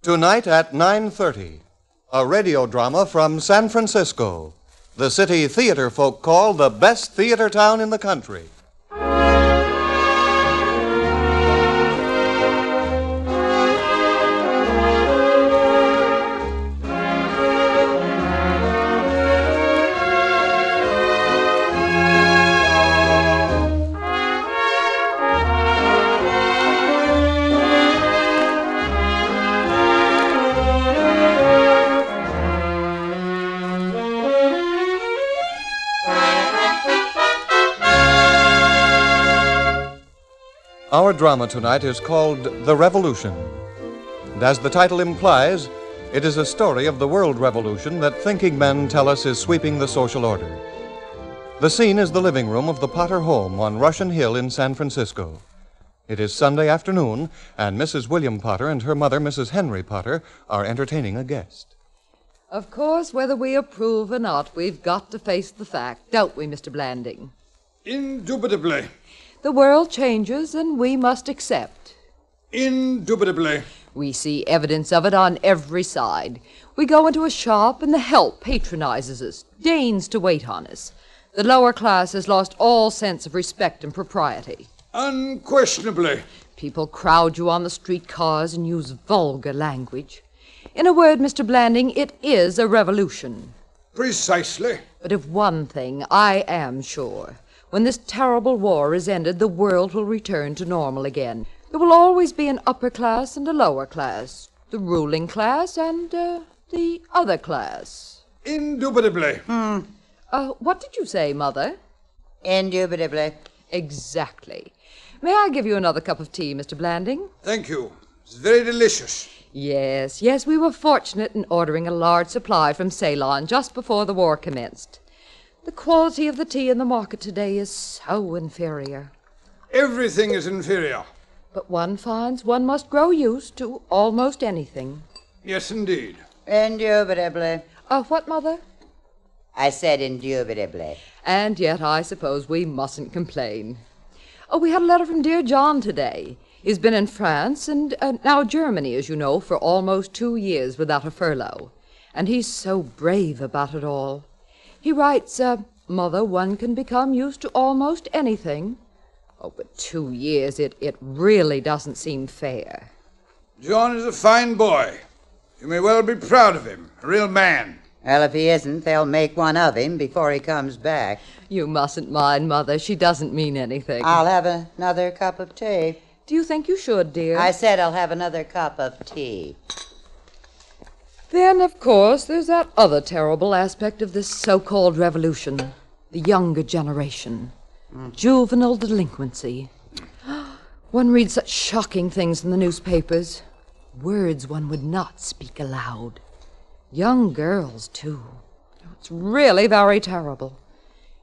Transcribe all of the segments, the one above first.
Tonight at 9:30, a radio drama from San Francisco, the city theater folk call the best theater town in the country. Our drama tonight is called The Revolution. And as the title implies, it is a story of the world revolution that thinking men tell us is sweeping the social order. The scene is the living room of the Potter home on Russian Hill in San Francisco. It is Sunday afternoon, and Mrs. William Potter and her mother, Mrs. Henry Potter, are entertaining a guest. Of course, whether we approve or not, we've got to face the fact, don't we, Mr. Blanding? Indubitably. The world changes, and we must accept. Indubitably. We see evidence of it on every side. We go into a shop, and the help patronizes us, deigns to wait on us. The lower class has lost all sense of respect and propriety. Unquestionably. People crowd you on the streetcars and use vulgar language. In a word, Mr. Blanding, it is a revolution. Precisely. But of one thing I am sure. When this terrible war is ended, the world will return to normal again. There will always be an upper class and a lower class, the ruling class and the other class. Indubitably. What did you say, Mother? Indubitably. Exactly. May I give you another cup of tea, Mr. Blanding? Thank you. It's very delicious. Yes, we were fortunate in ordering a large supply from Ceylon just before the war commenced. The quality of the tea in the market today is so inferior. Everything is inferior. But one finds one must grow used to almost anything. Yes, indeed. Indubitably. What, Mother? I said indubitably. And yet I suppose we mustn't complain. We had a letter from dear John today. He's been in France and now Germany, as you know, for almost 2 years without a furlough. And he's so brave about it all. He writes, Mother, one can become used to almost anything. But 2 years, it really doesn't seem fair. John is a fine boy. You may well be proud of him. A real man. Well, if he isn't, they'll make one of him before he comes back. You mustn't mind, Mother. She doesn't mean anything. I'll have another cup of tea. Do you think you should, dear? I said I'll have another cup of tea. Then, of course, there's that other terrible aspect of this so-called revolution. The younger generation. Juvenile delinquency. One reads such shocking things in the newspapers. Words one would not speak aloud. Young girls, too. It's really very terrible.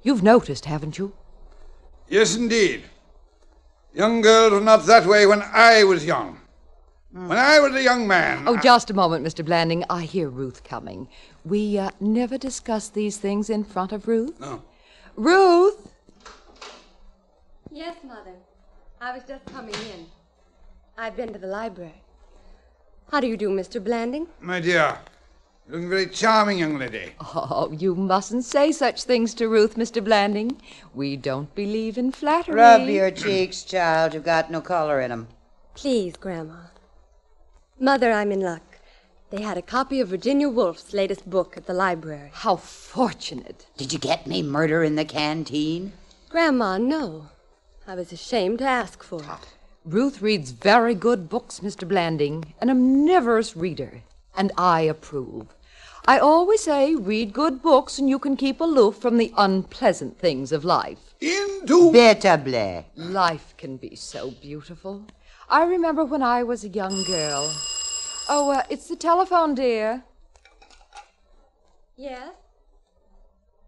You've noticed, haven't you? Yes, indeed. Young girls were not that way when I was young. When I was a young man... Oh, just a moment, Mr. Blanding. I hear Ruth coming. We never discuss these things in front of Ruth. No. Ruth! Yes, Mother. I was just coming in. I've been to the library. How do you do, Mr. Blanding? My dear, you're looking very charming, young lady. Oh, you mustn't say such things to Ruth, Mr. Blanding. We don't believe in flattery. Rub your cheeks, child. You've got no color in 'em. Please, Grandma. Mother, I'm in luck. They had a copy of Virginia Woolf's latest book at the library. How fortunate. Did you get me Murder in the Canteen? Grandma, no. I was ashamed to ask for it. Ruth reads very good books, Mr. Blanding, an omnivorous reader, and I approve. I always say, read good books and you can keep aloof from the unpleasant things of life. Indubitably. Life can be so beautiful. I remember when I was a young girl. Oh, it's the telephone, dear. Yes?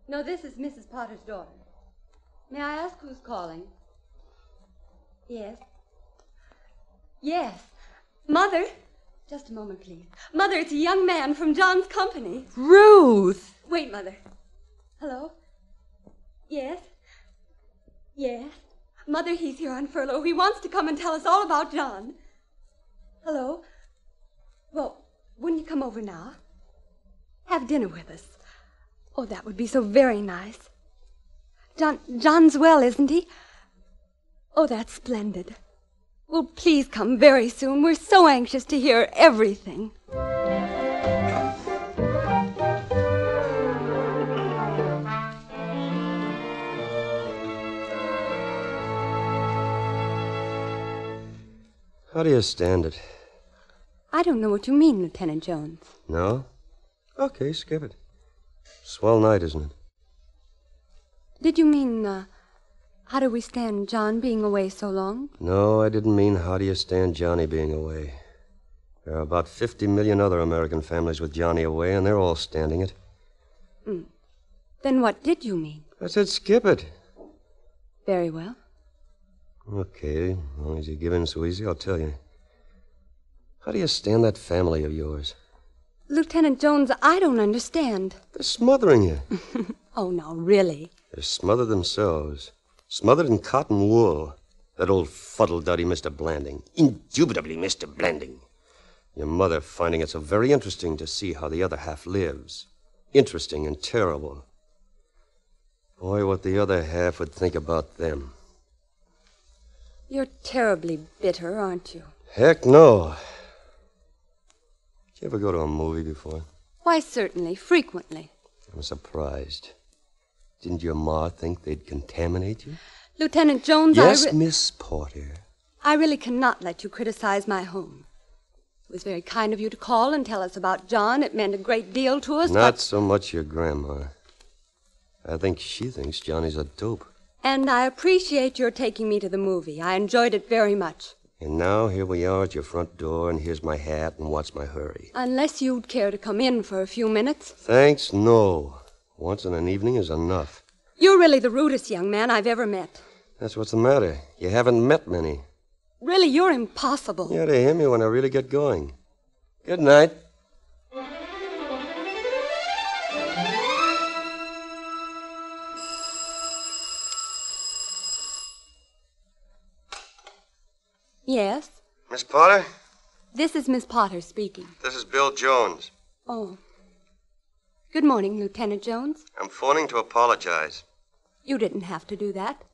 No, this is Mrs. Potter's daughter. May I ask who's calling? Yes. Yes. Mother? Just a moment, please. Mother, it's a young man from John's company. Ruth! Wait, Mother. Hello? Yes? Yes? Mother, he's here on furlough. He wants to come and tell us all about John. Hello? Well, come over now. Have dinner with us. Oh, that would be so very nice. John's well, isn't he? Oh, that's splendid. Well, please come very soon. We're so anxious to hear everything. How do you stand it? I don't know what you mean, Lieutenant Jones. No? Okay, skip it. Swell night, isn't it? Did you mean, how do we stand John being away so long? No, I didn't mean how do you stand Johnny being away. There are about 50 million other American families with Johnny away, and they're all standing it. Then what did you mean? I said skip it. Very well. Okay, as long as you give in so easy, I'll tell you. How do you stand that family of yours? Lieutenant Jones, I don't understand. They're smothering you. Oh, no, really? They're smothered themselves. Smothered in cotton wool. That old fuddle-duddy Mr. Blanding. Indubitably Mr. Blanding. Your mother finding it so very interesting to see how the other half lives. Interesting and terrible. Boy, what the other half would think about them. You're terribly bitter, aren't you? Heck no. Did you ever go to a movie before? Why, certainly, frequently. I'm surprised. Didn't your ma think they'd contaminate you? Lieutenant Jones, Yes, Miss Porter. I really cannot let you criticize my home. It was very kind of you to call and tell us about John. It meant a great deal to us. Not so much your grandma. I think she thinks Johnny's a dope. And I appreciate your taking me to the movie. I enjoyed it very much. And now here we are at your front door, and here's my hat, and what's my hurry? Unless you'd care to come in for a few minutes. Thanks, no. Once in an evening is enough. You're really the rudest young man I've ever met. That's what's the matter. You haven't met many. Really, you're impossible. You ought to hear me when I really get going. Good night. Yes? Miss Potter? This is Miss Potter speaking. This is Bill Jones. Oh. Good morning, Lieutenant Jones. I'm phoning to apologize. You didn't have to do that.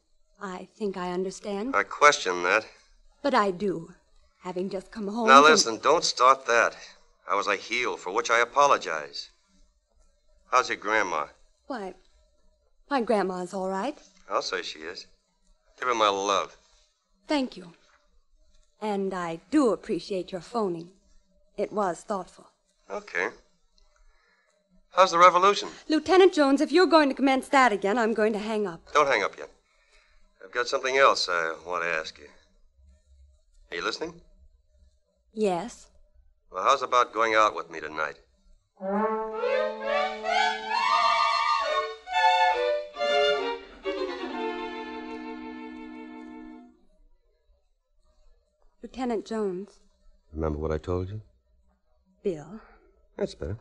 I think I understand. I question that. But I do, having just come home. Now listen, don't start that. I was a heel, for which I apologize. How's your grandma? Why, my grandma's all right. I'll say she is. Give her my love. Thank you. And I do appreciate your phoning. It was thoughtful. Okay. How's the revolution? Lieutenant Jones, if you're going to commence that again, I'm going to hang up. Don't hang up yet. I've got something else I want to ask you. Are you listening? Yes. Well, how's about going out with me tonight? Lieutenant Jones. Remember what I told you? Bill. That's better.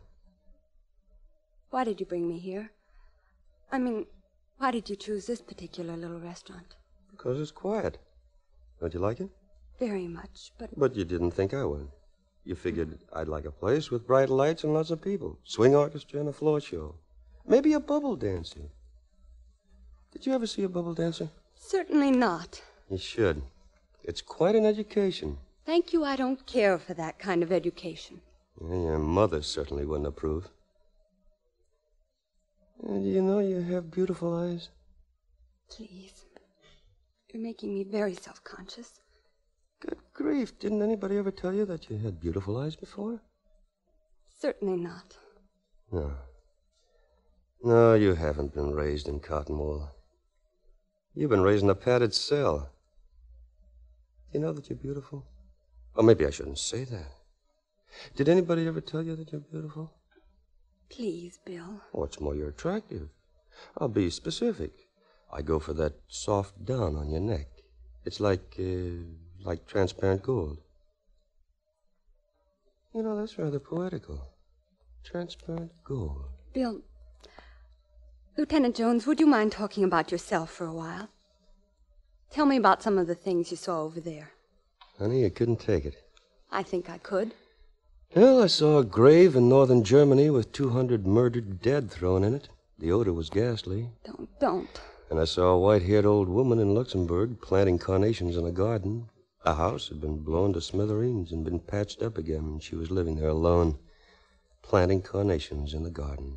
Why did you bring me here? I mean, why did you choose this particular little restaurant? Because it's quiet. Don't you like it? Very much, but... But you didn't think I would. You figured I'd like a place with bright lights and lots of people. Swing orchestra and a floor show. Maybe a bubble dancer. Did you ever see a bubble dancer? Certainly not. You should. It's quite an education. Thank you, I don't care for that kind of education. Yeah, your mother certainly wouldn't approve. And do you know you have beautiful eyes? Please. You're making me very self-conscious. Good grief, didn't anybody ever tell you that you had beautiful eyes before? Certainly not. No. No, you haven't been raised in cotton wool. You've been raised in a padded cell. Do you know that you're beautiful? Or maybe I shouldn't say that. Did anybody ever tell you that you're beautiful? Please, Bill. What's more, you're attractive. I'll be specific. I go for that soft down on your neck. It's like transparent gold. You know, that's rather poetical. Transparent gold. Bill, Lieutenant Jones, would you mind talking about yourself for a while? Tell me about some of the things you saw over there. Honey, you couldn't take it. I think I could. Well, I saw a grave in northern Germany with 200 murdered dead thrown in it. The odor was ghastly. Don't. And I saw a white-haired old woman in Luxembourg planting carnations in a garden. The house had been blown to smithereens and been patched up again, and she was living there alone, planting carnations in the garden.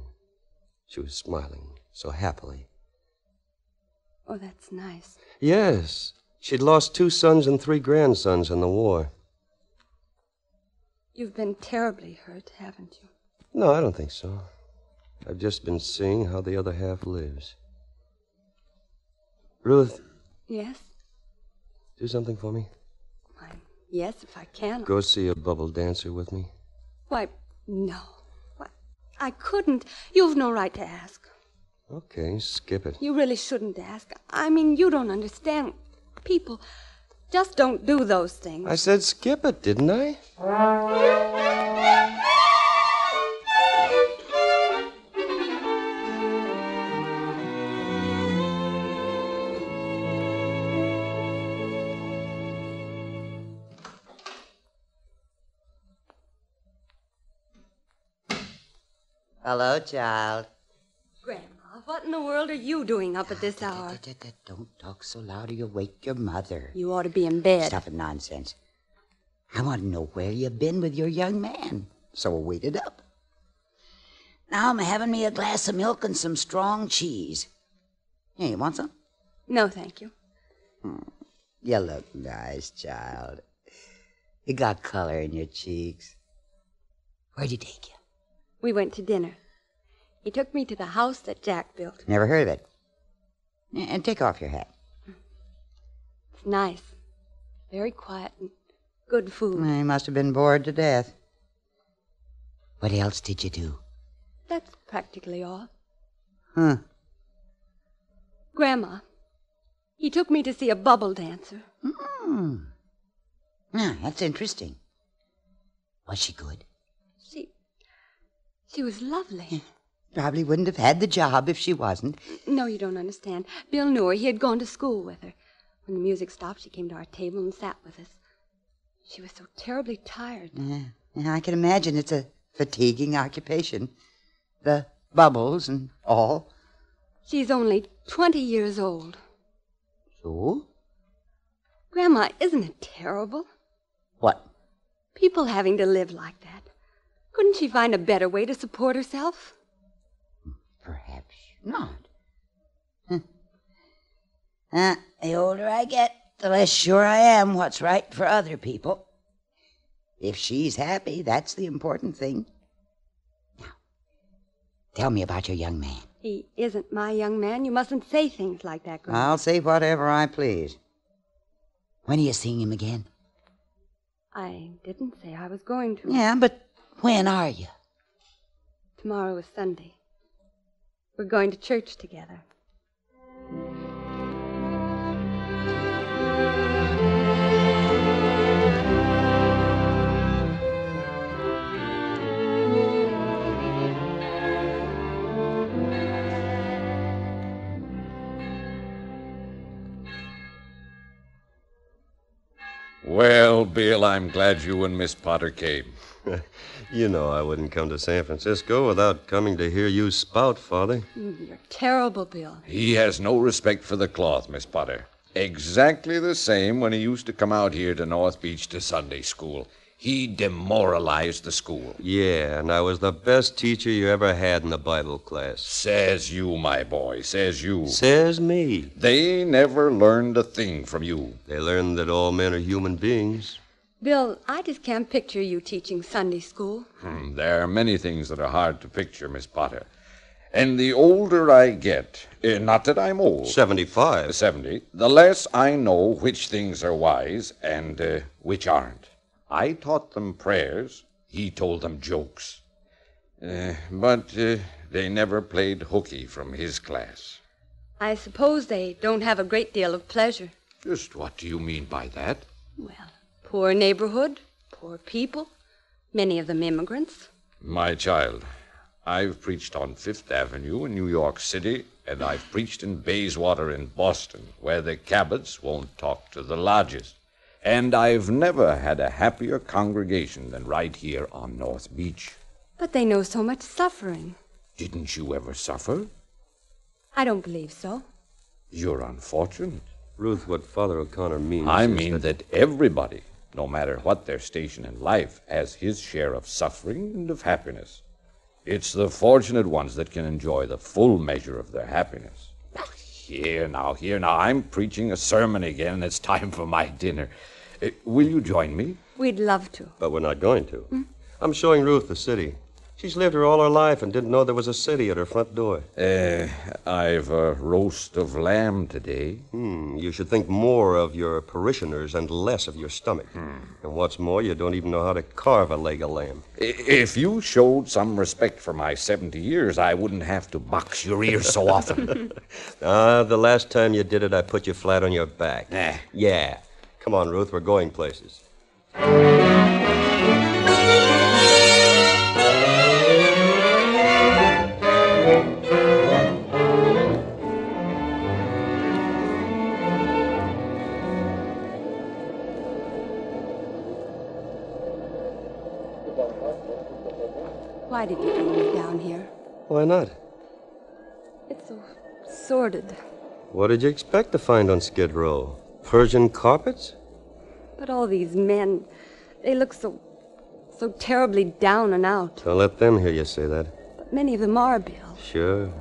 She was smiling so happily. Oh, that's nice. Yes. She'd lost 2 sons and 3 grandsons in the war. You've been terribly hurt, haven't you? No, I don't think so. I've just been seeing how the other half lives. Ruth. Yes? Do something for me. Why, yes, if I can. Go see a bubble dancer with me. Why, no. Why, I couldn't. You've no right to ask. Okay, skip it. You really shouldn't ask. I mean, you don't understand. People just don't do those things. I said skip it, didn't I? Hello, child. Grandma, what in the world are you doing up at this hour? Don't talk so loud or you'll wake your mother. You ought to be in bed. Stuff and nonsense. I want to know where you've been with your young man. So I waited up. Now I'm having me a glass of milk and some strong cheese. Hey, you want some? No, thank you. You look nice, child. You got color in your cheeks. Where'd he take you? We went to dinner. He took me to the house that Jack built. Never heard of it. And take off your hat. It's nice. Very quiet and good food. He must have been bored to death. What else did you do? That's practically all. Huh. Grandma, he took me to see a bubble dancer. Yeah, that's interesting. Was she good? She was lovely. Probably wouldn't have had the job if she wasn't. No, you don't understand. Bill knew her. He had gone to school with her. When the music stopped, she came to our table and sat with us. She was so terribly tired. Yeah, I can imagine it's a fatiguing occupation. The bubbles and all. She's only 20 years old. So? Grandma, isn't it terrible? What? People having to live like that. Couldn't she find a better way to support herself? Perhaps not. The older I get, the less sure I am what's right for other people. If she's happy, that's the important thing. Now, tell me about your young man. He isn't my young man. You mustn't say things like that, Grandma. I'll say whatever I please. When are you seeing him again? I didn't say I was going to. Yeah, but when are you? Tomorrow is Sunday. We're going to church together. Well, Bill, I'm glad you and Miss Potter came. You know I wouldn't come to San Francisco without coming to hear you spout, Father. You're terrible, Bill. He has no respect for the cloth, Miss Potter. Exactly the same when he used to come out here to North Beach to Sunday school. He demoralized the school. Yeah, and I was the best teacher you ever had in the Bible class. Says you, my boy, says you. Says me. They never learned a thing from you. They learned that all men are human beings. Bill, I just can't picture you teaching Sunday school. There are many things that are hard to picture, Miss Potter. And the older I get, not that I'm old. 75. 70. The less I know which things are wise and which aren't. I taught them prayers. He told them jokes. But they never played hooky from his class. I suppose they don't have a great deal of pleasure. Just what do you mean by that? Well, poor neighborhood, poor people, many of them immigrants. My child, I've preached on Fifth Avenue in New York City, and I've preached in Bayswater in Boston, where the Cabots won't talk to the lodges. And I've never had a happier congregation than right here on North Beach. But they know so much suffering. Didn't you ever suffer? I don't believe so. You're unfortunate. Ruth, what Father O'Connor means I is mean that everybody, no matter what their station in life, has his share of suffering and of happiness. It's the fortunate ones that can enjoy the full measure of their happiness. Here now, I'm preaching a sermon again, and it's time for my dinner. Will you join me? We'd love to. But we're not going to. I'm showing Ruth the city. She's lived here all her life and didn't know there was a city at her front door. I've a roast of lamb today. You should think more of your parishioners and less of your stomach. And what's more, you don't even know how to carve a leg of lamb. If you showed some respect for my 70 years, I wouldn't have to box your ears so often. The last time you did it, I put you flat on your back. Nah. Yeah. Come on, Ruth, we're going places. Why did you bring me down here? Why not? It's so sordid. What did you expect to find on Skid Row? Persian carpets? But all these men, they look so terribly down and out. Don't let them hear you say that. But many of them are, Bill. Sure.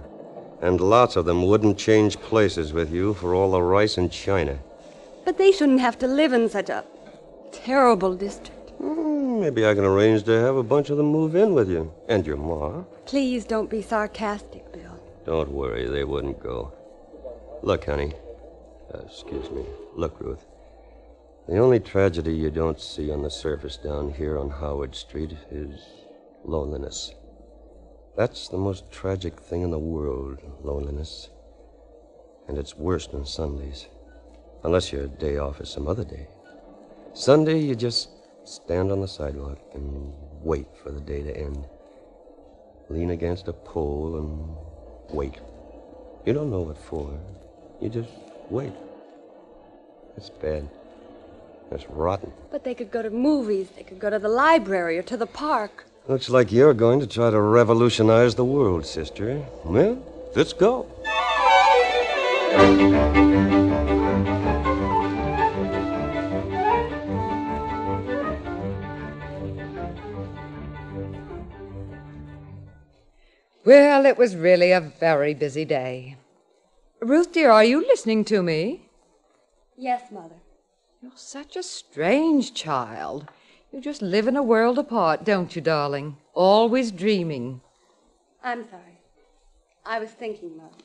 And lots of them wouldn't change places with you for all the rice in China. But they shouldn't have to live in such a terrible district. Maybe I can arrange to have a bunch of them move in with you. And your ma. Please don't be sarcastic, Bill. Don't worry, they wouldn't go. Look, honey. Excuse me. Look, Ruth. The only tragedy you don't see on the surface down here on Howard Street is loneliness. That's the most tragic thing in the world, loneliness. And it's worse than Sundays. Unless your day off is some other day. Sunday, you just stand on the sidewalk and wait for the day to end. Lean against a pole and wait. You don't know what for. You just wait. It's bad. It's rotten. But they could go to movies. They could go to the library or to the park. Looks like you're going to try to revolutionize the world, sister. Well, let's go. Well, it was really a very busy day. Ruth, dear, are you listening to me? Yes, Mother. You're such a strange child. You just live in a world apart, don't you, darling? Always dreaming. I'm sorry. I was thinking, Mother.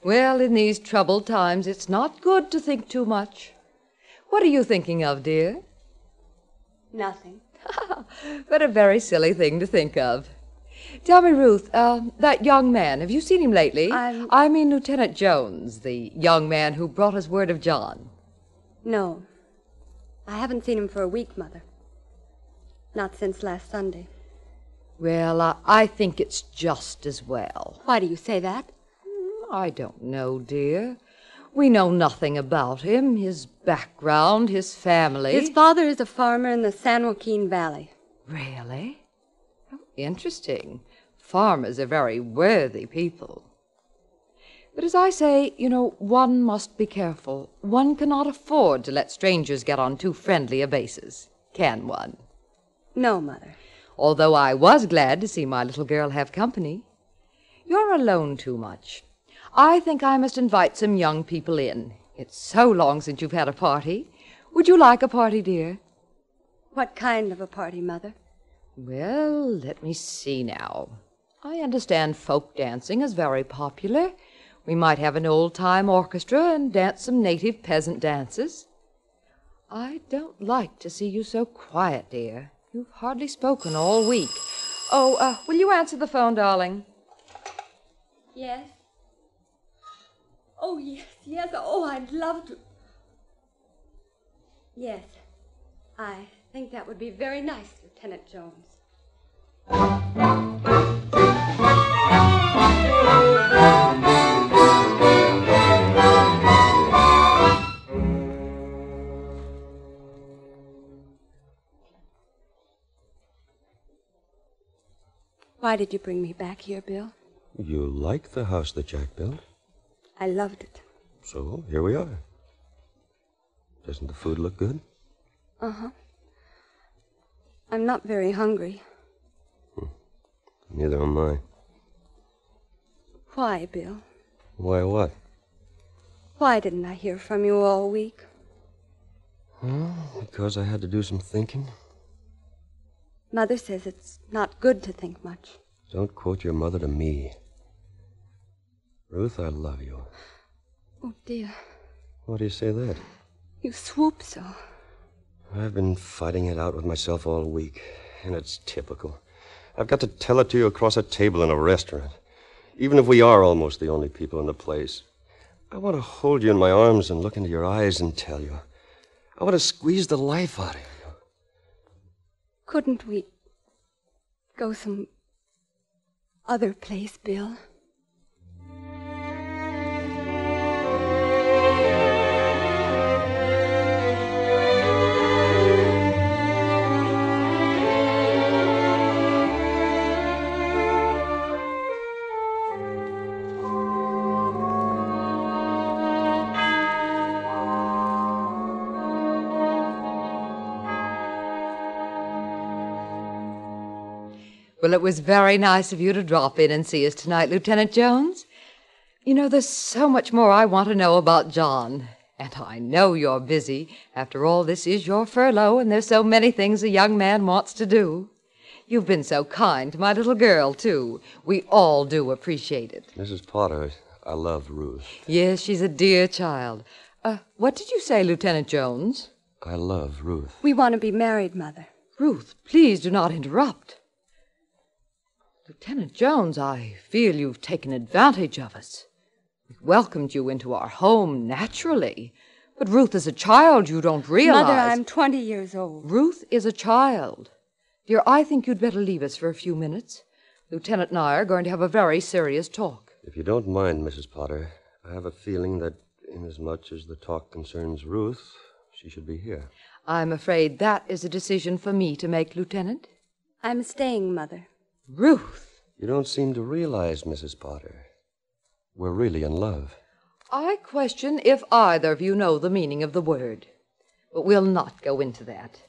Well, in these troubled times, it's not good to think too much. What are you thinking of, dear? Nothing. But a very silly thing to think of. Tell me, Ruth, that young man, have you seen him lately? I mean Lieutenant Jones, the young man who brought us word of John. No. I haven't seen him for a week, Mother. Not since last Sunday. Well, I think it's just as well. Why do you say that? I don't know, dear. We know nothing about him, his background, his family. His father is a farmer in the San Joaquin Valley. Really? Oh, interesting. Farmers are very worthy people. But as I say, one must be careful. One cannot afford to let strangers get on too friendly a basis, can one? No, Mother. Although I was glad to see my little girl have company. You're alone too much. I think I must invite some young people in. It's so long since you've had a party. Would you like a party, dear? What kind of a party, Mother? Well, let me see now. I understand folk dancing is very popular. We might have an old-time orchestra and dance some native peasant dances. I don't like to see you so quiet, dear. You've hardly spoken all week. Oh, will you answer the phone, darling? Yes. Oh, yes. Oh, I'd love to. Yes. I think that would be very nice, Lieutenant Jones. Why did you bring me back here, Bill? You like the house that Jack built? I loved it. So, here we are. Doesn't the food look good? Uh-huh. I'm not very hungry. Neither am I. Why, Bill? Why what? Why didn't I hear from you all week? Well, because I had to do some thinking. Mother says it's not good to think much. Don't quote your mother to me. Ruth, I love you. Oh, dear. Why do you say that? You swoop so. I've been fighting it out with myself all week, and it's typical. I've got to tell it to you across a table in a restaurant. Even if we are almost the only people in the place. I want to hold you in my arms and look into your eyes and tell you. I want to squeeze the life out of you. Couldn't we go some other place, Bill? Well, it was very nice of you to drop in and see us tonight, Lieutenant Jones. You know, there's so much more I want to know about John. And I know you're busy. After all, this is your furlough, and there's so many things a young man wants to do. You've been so kind to my little girl, too. We all do appreciate it. Mrs. Potter, I love Ruth. Yes, she's a dear child. What did you say, Lieutenant Jones? I love Ruth. We want to be married, Mother. Ruth, please do not interrupt. Lieutenant Jones, I feel you've taken advantage of us. We've welcomed you into our home naturally. But Ruth is a child, you don't realize. Mother, I'm 20 years old. Ruth is a child. Dear, I think you'd better leave us for a few minutes. Lieutenant and I are going to have a very serious talk. If you don't mind, Mrs. Potter, I have a feeling that inasmuch as the talk concerns Ruth, she should be here. I'm afraid that is a decision for me to make, Lieutenant. I'm staying, Mother. Ruth! You don't seem to realize, Mrs. Potter. We're really in love. I question if either of you know the meaning of the word. But we'll not go into that.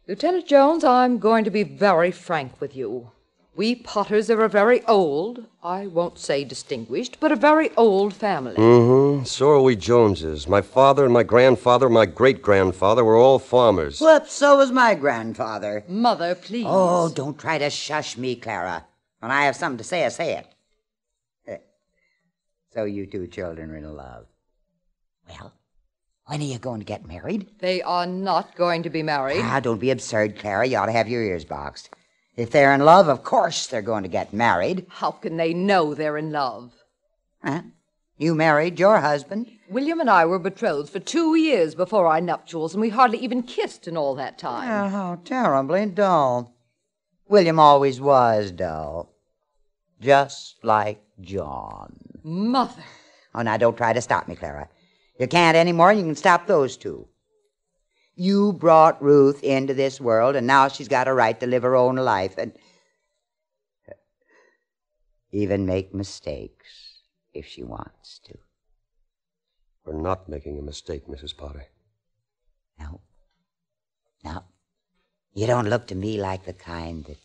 Lieutenant Jones, I'm going to be very frank with you. We Potters are a very old, I won't say distinguished, but a very old family. Mm-hmm. So are we Joneses. My father and my grandfather, my great-grandfather were all farmers. Whoops, so was my grandfather. Mother, please. Oh, don't try to shush me, Clara. When I have something to say, I say it. So you two children are in love. Well, when are you going to get married? They are not going to be married. Ah, don't be absurd, Clara. You ought to have your ears boxed. If they're in love, of course they're going to get married. How can they know they're in love? Huh? You married your husband? William and I were betrothed for 2 years before our nuptials, and we hardly even kissed in all that time. Oh, how terribly dull. William always was dull. Just like John. Mother. Oh, now don't try to stop me, Clara. You can't anymore, and you can stop those two. You brought Ruth into this world, and now she's got a right to live her own life and even make mistakes if she wants to. We're not making a mistake, Mrs. Potter. No. No. You don't look to me like the kind that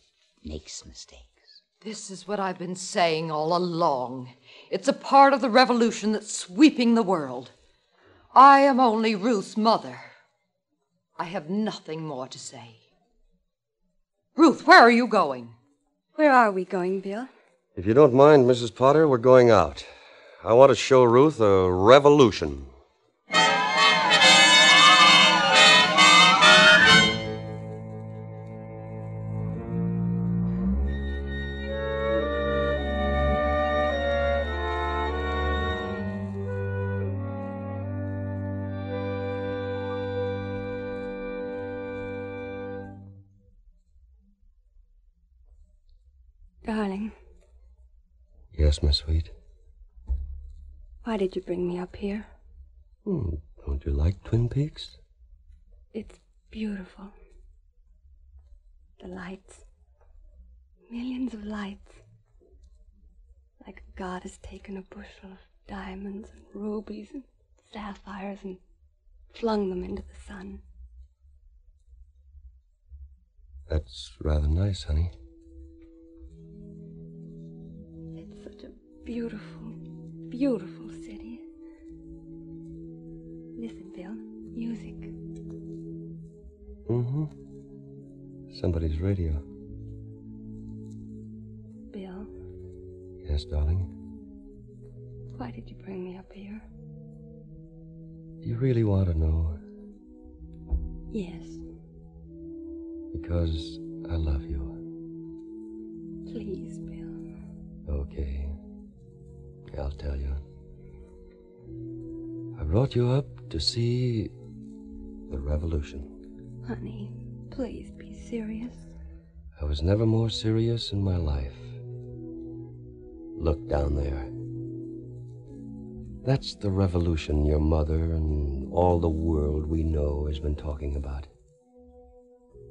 makes mistakes. This is what I've been saying all along. It's a part of the revolution that's sweeping the world. I am only Ruth's mother. I have nothing more to say. Ruth, where are you going? Where are we going, Bill? If you don't mind, Mrs. Potter, we're going out. I want to show Ruth a revolution. Darling, Yes, my sweet. why did you bring me up here? Don't you like Twin Peaks? It's beautiful. The lights. millions of lights. Like a god has taken a bushel of diamonds and rubies and sapphires and flung them into the sun. That's rather nice, honey. It's such a beautiful, beautiful city. Listen, Bill. Music. Mm-hmm. Somebody's radio. Bill. Yes, darling? Why did you bring me up here? Do you really want to know? Yes. Because I love you. Please, Bill. Okay. I'll tell you. I brought you up to see the revolution. Honey, please be serious. I was never more serious in my life. Look down there. That's the revolution your mother and all the world we know has been talking about.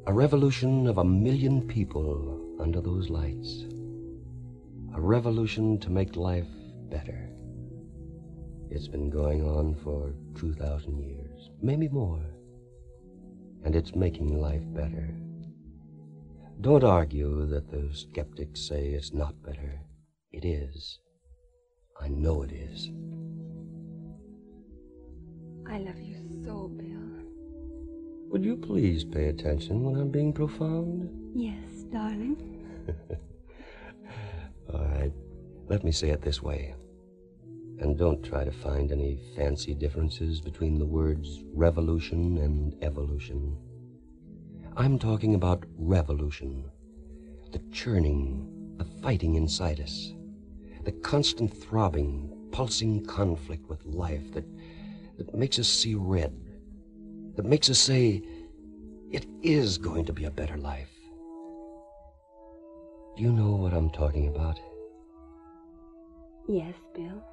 A revolution of 1 million people under those lights. A revolution to make life better. It's been going on for 2,000 years, maybe more. And it's making life better. Don't argue that the skeptics say it's not better. It is. I know it is. I love you so, Bill. Would you please pay attention when I'm being profound? Yes, darling. All right. Let me say it this way. And don't try to find any fancy differences between the words revolution and evolution. I'm talking about revolution. The churning, the fighting inside us. The constant throbbing, pulsing conflict with life that makes us see red. That makes us say, it is going to be a better life. Do you know what I'm talking about? Yes, Bill.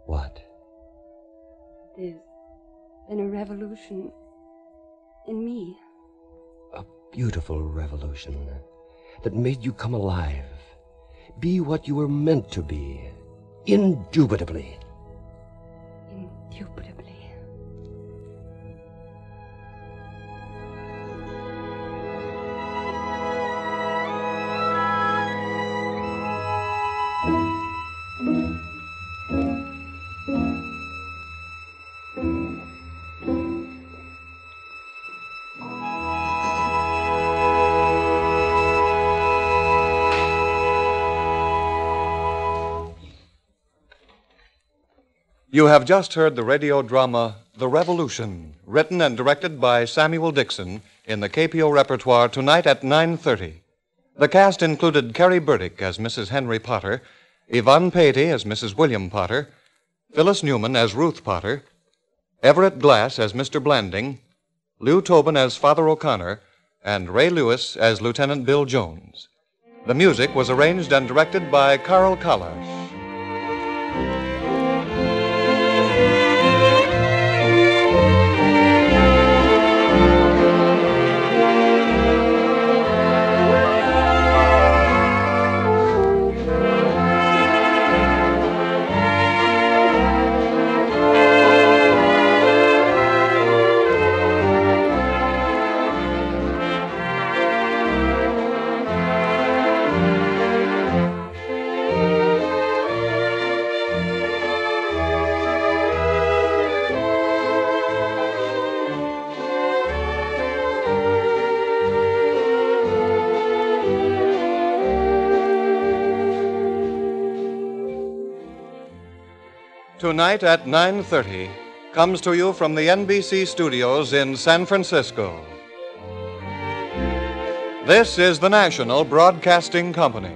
What? There's been a revolution in me. A beautiful revolution that made you come alive. Be what you were meant to be. Indubitably. Indubitably. You have just heard the radio drama The Revolution, written and directed by Samuel Dixon in the KPO repertoire tonight at 9:30. The cast included Carrie Burdick as Mrs. Henry Potter, Yvonne Patey as Mrs. William Potter, Phyllis Newman as Ruth Potter, Everett Glass as Mr. Blanding, Lou Tobin as Father O'Connor, and Ray Lewis as Lieutenant Bill Jones. The music was arranged and directed by Carl Kalash. Tonight at 9:30 comes to you from the NBC studios in San Francisco. This is the National Broadcasting Company.